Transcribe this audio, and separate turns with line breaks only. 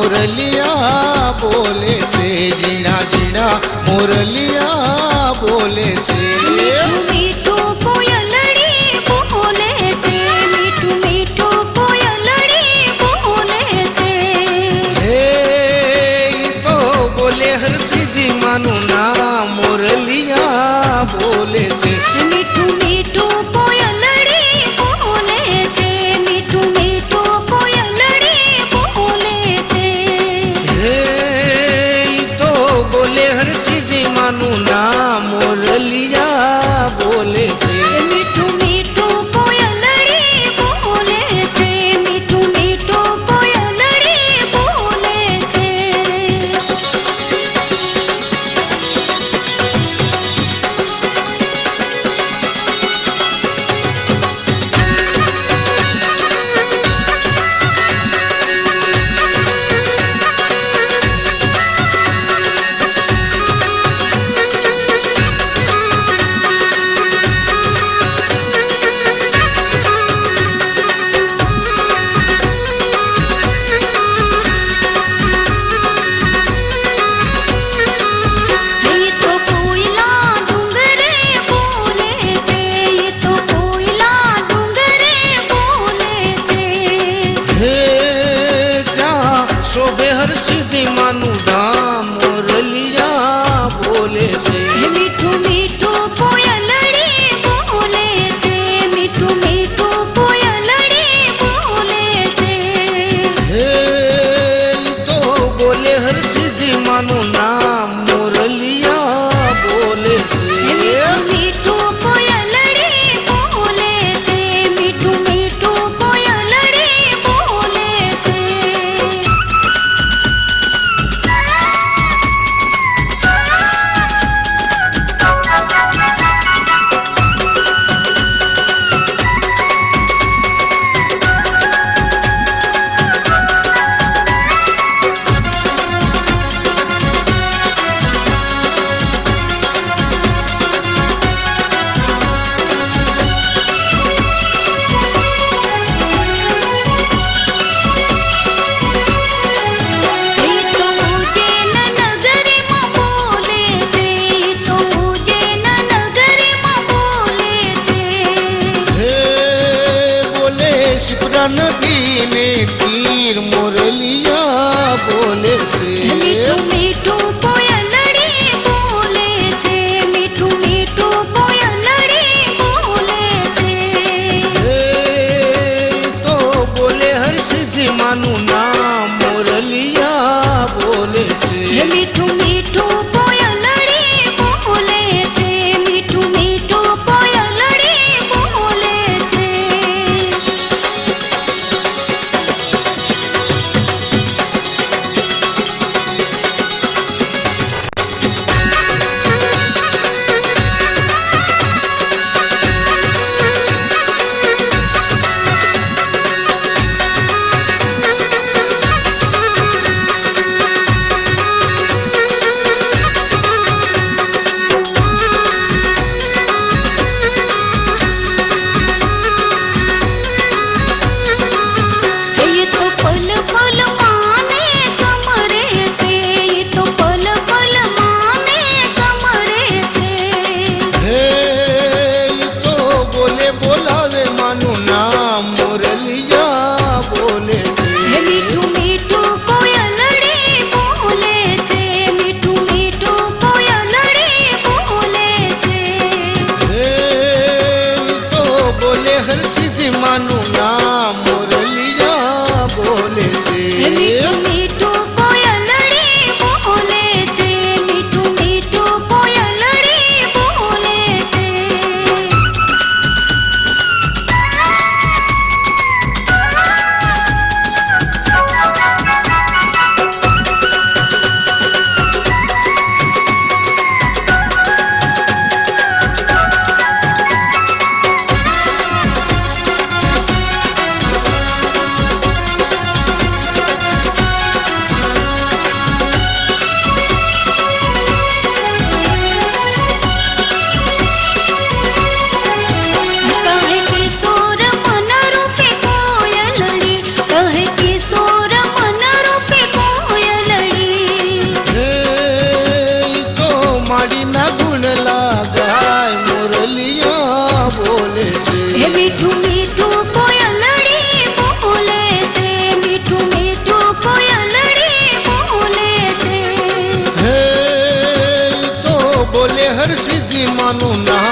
मुरलिया बोले से जीना जीना मुरलिया बोले से
मीठू कोयलड़ी बोले छे मीठू मीठू कोयलड़ी बोले छे
हे तो बोले हर सीधी मानु ना मुरलिया बोले से
मीठू मीठू कोयलड़ी बोले छे मीठू मीठू कोयलड़ी बोले छे
हे तो बोले हर सीधी मानु ना मुरलिया बोले से
मीठू मीठू कोयलड़ी बोले छे मीठू मीठू कोयलड़ी बोले छे ये तो कोयला डूंगरे बोले छे ये तो कोयला डूंगरे बोले छे
हे क्या शोभे हर सीधी मानु धाम मुरलिया बोले से
मीठू मीठू कोयलड़ी बोले छे मीठू मीठू कोयलड़ी बोले छे
हे तो बोले हर सीधी मानु नाम मुरलिया बोले से
मीठू कोयलड़ी बोले छे मीठू मीठू कोयलड़ी बोले छे ये तो उज्जैन नगरी में बोले छे ये तो उज्जैन नगरी में बोले छे
हे बोले शिप्रा नदी ने तीर मुरलिया बोले से
मीठू मीठू कोयलड़ी बोले छे मीठू मीठू कोयलड़ी बोले छे
हे तो बोले हर सीधी मानु नाम मुरलिया बोले से
मीठू मीठू कोयलड़ी बोले छे मीठू मीठू कोयलड़ी बोले छे કોયલડી બોલે છે
હે ઈ તો બોલે હર સિદ્ધિ માનું નામ